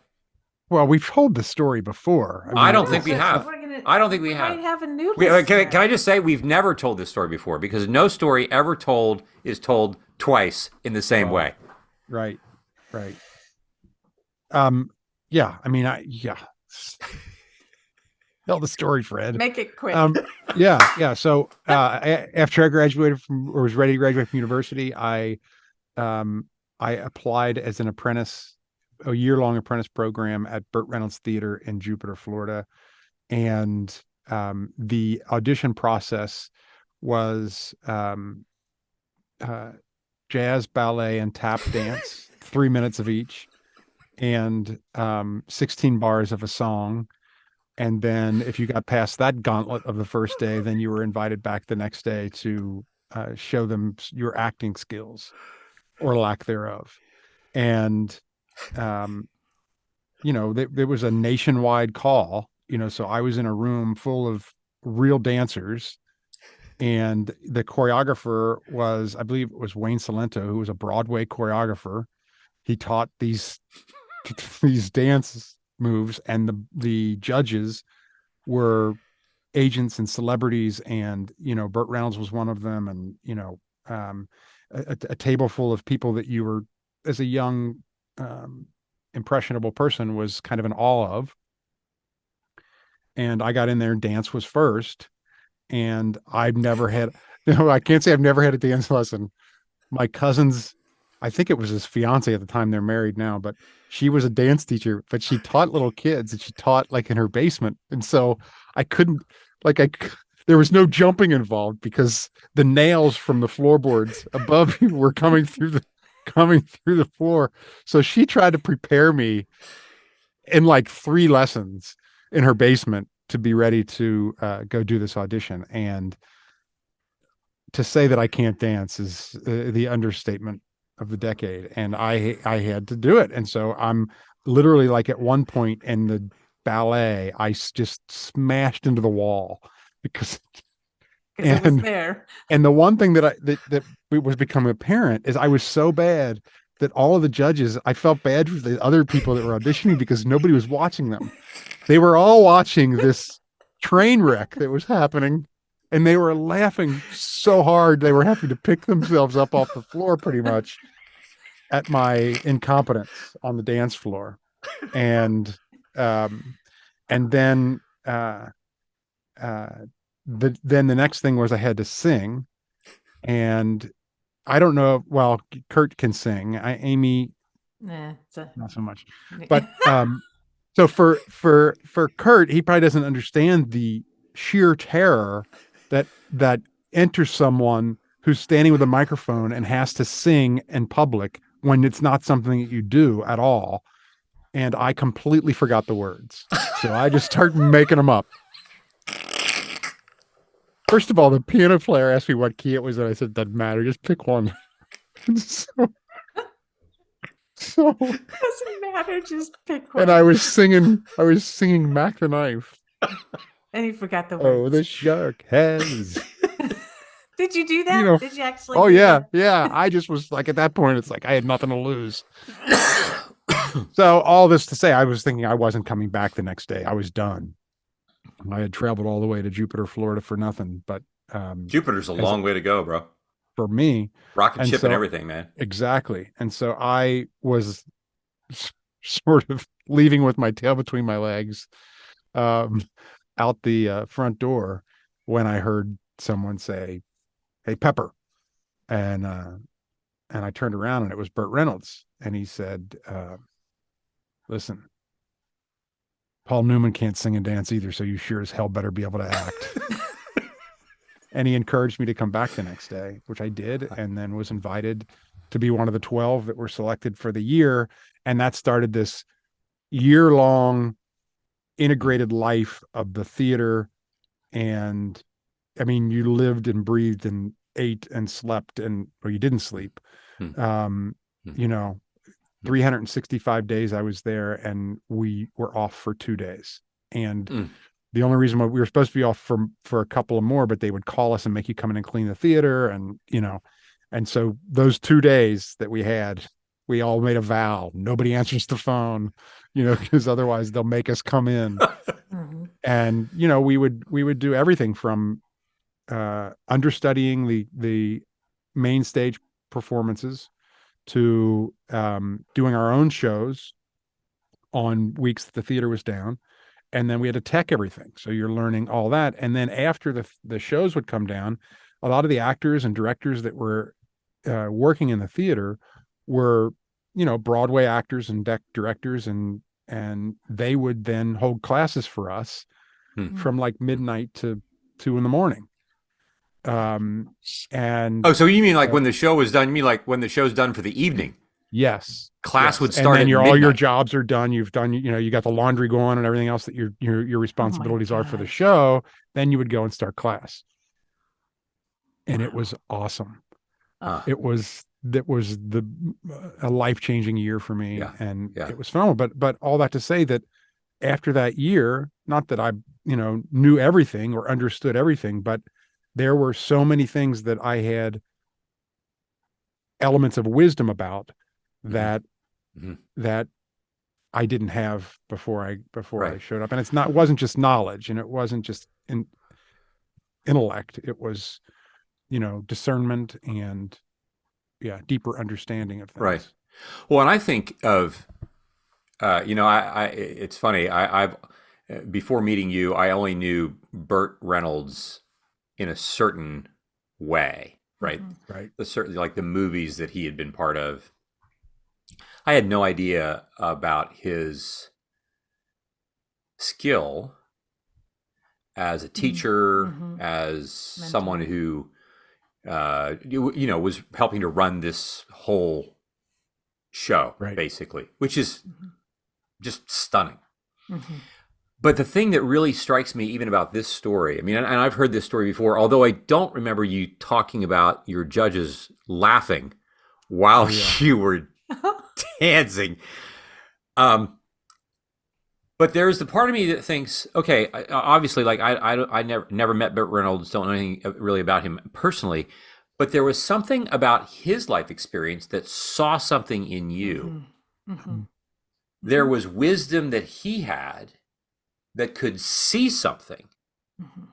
Well, we've told the story before. I mean, I don't think we have. I don't think we have. Might have a new listener. Can I just say we've never told this story before, because no story ever told is told twice in the same way. Right. Yeah. I mean, tell the story, Fred. Make it quick. Yeah. So after I graduated or was ready to graduate from university, I applied as an apprentice, a year-long apprentice program at Burt Reynolds Theater in Jupiter, Florida. And the audition process was jazz, ballet, and tap dance, 3 minutes of each, and 16 bars of a song. And then if you got past that gauntlet of the first day, then you were invited back the next day to show them your acting skills or lack thereof. And there was a nationwide call, so I was in a room full of real dancers, and the choreographer was, I believe it was Wayne Salento, who was a Broadway choreographer. He taught these dance moves, and the judges were agents and celebrities, and Burt Reynolds was one of them, and a table full of people that you were, as a young impressionable person, was kind of in awe of. And I got in there, and dance was first, and I've never had I can't say I've never had a dance lesson. My cousin's, I think it was his fiance at the time, they're married now, but she was a dance teacher, but she taught little kids, and she taught like in her basement. And so I couldn't, there was no jumping involved because the nails from the floorboards above me were coming through the floor. So she tried to prepare me in like 3 lessons in her basement to be ready to go do this audition. And to say that I can't dance is the understatement of the decade. And I had to do it. And so I'm literally, like, at one point in the ballet, I just smashed into the wall because it was there. And the one thing that was becoming apparent is I was so bad that all of the judges, I felt bad for the other people that were auditioning because nobody was watching them. They were all watching this train wreck that was happening, and they were laughing so hard they were having to pick themselves up off the floor pretty much at my incompetence on the dance floor. And then the next thing was I had to sing, and I don't know. Well, CURT can sing. Amy, not so much. But so for CURT, he probably doesn't understand the sheer terror that enters someone who's standing with a microphone and has to sing in public when it's not something that you do at all. And I completely forgot the words, so I just started making them up. First of all, the piano player asked me what key it was, and I said, "Doesn't matter, just pick one." So doesn't matter, just pick one. And I was singing Mac the Knife. And you forgot the words. Oh, the shark has. Did you do that? Did you actually? Oh yeah, yeah. I just was like, at that point, it's like I had nothing to lose. So all this to say, I was thinking I wasn't coming back the next day. I was done. I had traveled all the way to Jupiter, Florida for nothing. But Jupiter's a long way to go, bro. For me, rocket ship and everything, man. Exactly. And so I was sort of leaving with my tail between my legs, out the front door, when I heard someone say, "Hey, Pepper," and I turned around, and it was Burt Reynolds, and he said, "Listen, Paul Newman can't sing and dance either, so you sure as hell better be able to act." And he encouraged me to come back the next day, which I did, and then was invited to be one of the 12 that were selected for the year. And that started this year-long integrated life of the theater. And I mean, you lived and breathed and ate and slept, or you didn't sleep. 365 days I was there, and we were off for 2 days. And the only reason why we were supposed to be off for a couple of more, but they would call us and make you come in and clean the theater. And, and so those 2 days that we had, we all made a vow. Nobody answers the phone, because otherwise they'll make us come in. And, we would do everything from understudying the main stage performances to doing our own shows on weeks that the theater was down. And then we had to tech everything. So you're learning all that. And then after the shows would come down, a lot of the actors and directors that were working in the theater were, Broadway actors and directors, and they would then hold classes for us from like midnight to 2 a.m. And so you mean like when the show was done? You mean like when the show's done for the evening? Yes. Class would start, and then at all your midnight. jobs are done. You've done, you got the laundry going and everything else that your responsibilities are for the show. Then you would go and start class. and it Wow. was awesome. Huh. That was a life-changing year for me, Yeah. and Yeah. it was phenomenal. But all that to say that after that year, not that I, knew everything or understood everything, but there were so many things that I had elements of wisdom about Mhm. that Mhm. that I didn't have before I Right. showed up. And it wasn't just knowledge, and it wasn't just intellect. It was, discernment and, yeah, deeper understanding of Right. things. Well, and I think of, it's funny. I've before meeting you, I only knew Burt Reynolds in a certain way, right? Mhm. Right. The certain, like the movies that he had been part of. I had no idea about his skill as a teacher, Mhm. as someone Mentor. who, was helping to run this whole show, Right. basically, which is Mhm. just stunning. Mhm. But the thing that really strikes me even about this story, I mean, and I've heard this story before, although I don't remember you talking about your judges laughing while Oh, yeah. you were dancing. Um, but there's the part of me that thinks, okay, obviously, like I never met Burt Reynolds, don't know anything really about him personally, but there was something about his life experience that saw something in you. Mhm. Mhm. There Mhm. was wisdom that he had that could see something, Mhm.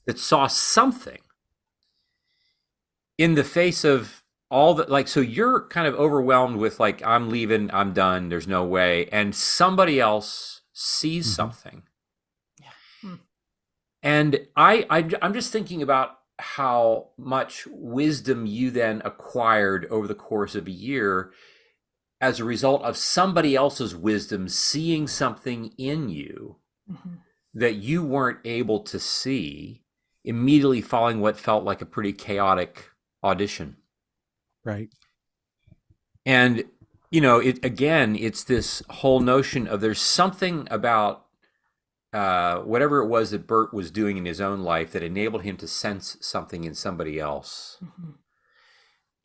that saw something in the face of all the, like, so you're kind of overwhelmed with like, I'm leaving, I'm done, there's no way, and somebody else sees Mhm. something. Yeah. Mm. And I'm just thinking about how much wisdom you then acquired over the course of a year as a result of somebody else's wisdom seeing something in you Mhm. that you weren't able to see immediately following what felt like a pretty chaotic audition. Right. And it's this whole notion of there's something about whatever it was that Bert was doing in his own life that enabled him to sense something in somebody else. Mhm.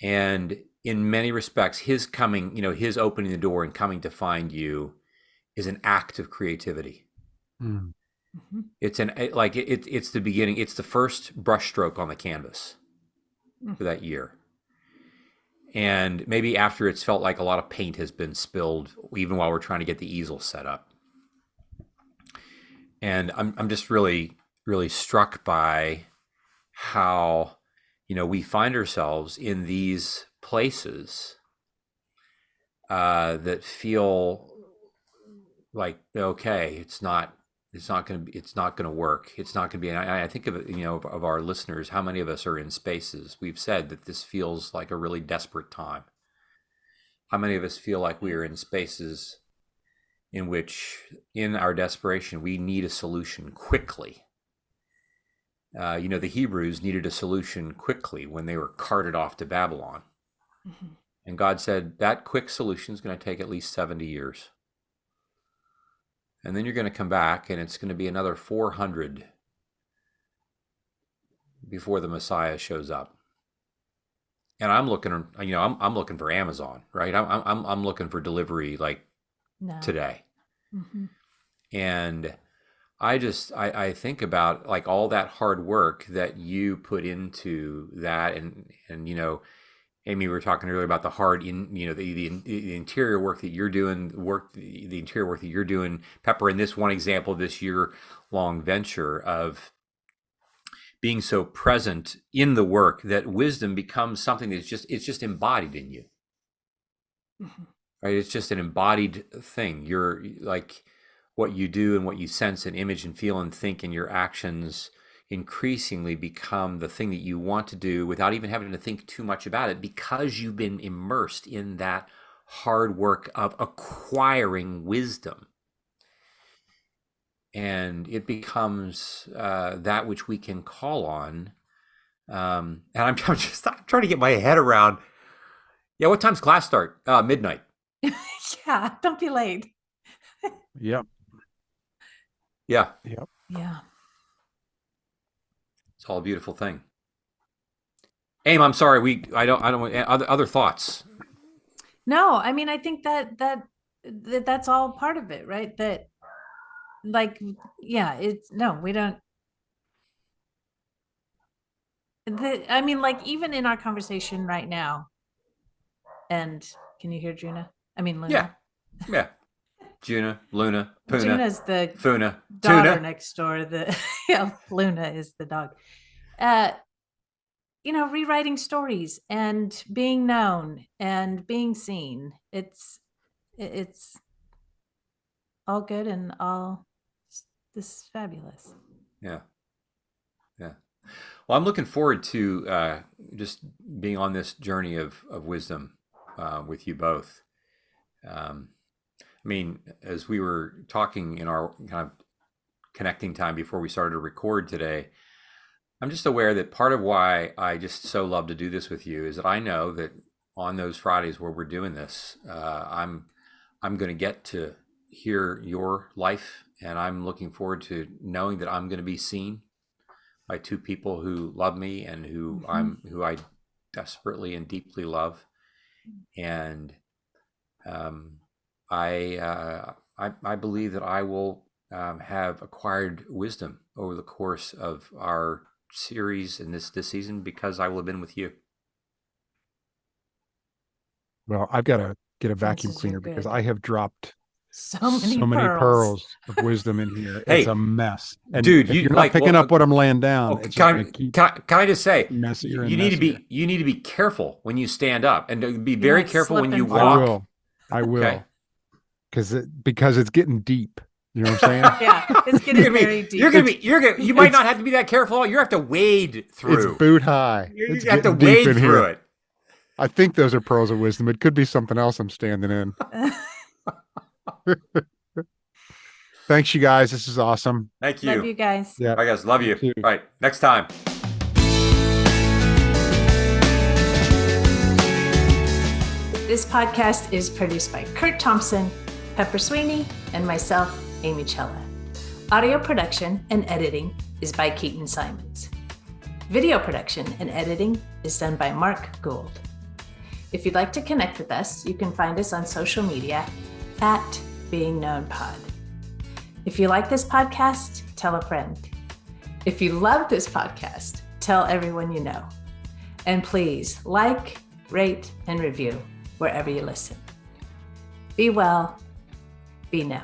And in many respects, his coming, his opening the door and coming to find you is an act of creativity. Mm. Mhm. It's the beginning. It's the first brushstroke on the canvas Mm. for that year. And maybe after it's felt like a lot of paint has been spilled, even while we're trying to get the easel set up. And I'm just really, really struck by how, we find ourselves in these places that feel like, okay, it's not going to work. It's not going to be. And I think of it, of our listeners, how many of us are in spaces? We've said that this feels like a really desperate time. How many of us feel like we are in spaces in which, in our desperation, we need a solution quickly? The Hebrews needed a solution quickly when they were carted off to Babylon. Mhm. And God said, that quick solution is going to take at least 70 years. And then you're going to come back, and it's going to be another 400 before the Messiah shows up. And I'm looking, I'm looking for Amazon, right? I'm looking for delivery like No. today. Mhm. And I think about like all that hard work that you put into that, and Amy, we were talking earlier about the hard the interior work that you're doing, the interior work that you're doing, Pepper, in this one example of this year-long venture of being so present in the work that wisdom becomes something it's just embodied in you, Mhm. right? It's just an embodied thing. You're like what you do and what you sense and image and feel and think, and your actions increasingly become the thing that you want to do without even having to think too much about it, because you've been immersed in that hard work of acquiring wisdom. And it becomes that which we can call on. And I'm I'm trying to get my head around. Yeah, what time's class start? Midnight. Yeah. Don't be late. Yep. Yeah, Yep. Yeah. it's all a beautiful thing. Aim, I'm sorry. I don't want other thoughts. No, I mean, I think that's all part of it, right? That, like, yeah, it's no, we don't. I mean, like, even in our conversation right now, and can you hear Juna? I mean, Yeah. Luna. Yeah. Juna, Luna, Puna, Juna's the Funa, daughter Tuna. next door. The yeah, Luna is the dog. Rewriting stories and being known and being seen. It's all good and all this is fabulous. Yeah. Yeah. Well, I'm looking forward to just being on this journey of wisdom with you both. I mean, as we were talking in our kind of connecting time before we started to record today, I'm just aware that part of why I just so love to do this with you is that I know that on those Fridays where we're doing this, I'm going to get to hear your life, and I'm looking forward to knowing that I'm going to be seen by two people who love me and who I desperately and deeply love, and I believe that I will have acquired wisdom over the course of our series in this season because I will have been with you. Well, I've got to get a vacuum Chances are cleaner because good. I have dropped So many pearls of wisdom in here. Hey, it's a mess. And dude, if you you're not like picking up what I'm laying down, it's just can gonna keep I just say messier and you need messier. you need to be careful when you stand up and be very might careful slip when you and walk. I will. Okay. Because it's getting deep. You know what I'm saying? Yeah, it's getting very deep. You might not have to be that careful. You have to wade through. It's boot high. You It's have to getting deep wade in through here. it. I think those are pearls of wisdom. It could be something else I'm standing in. Thanks, you guys. This is awesome. Thank you. Love you guys. Yeah. All right, guys. Love you. too. All right. Next time. This podcast is produced by Kurt Thompson, Pepper Sweeney, and myself, Amy Chella. Audio production and editing is by Keaton Simons. Video production and editing is done by Mark Gould. If you'd like to connect with us, you can find us on social media at Being Known Pod. If you like this podcast, tell a friend. If you love this podcast, tell everyone you know. And please like, rate, and review wherever you listen. Be well, be known.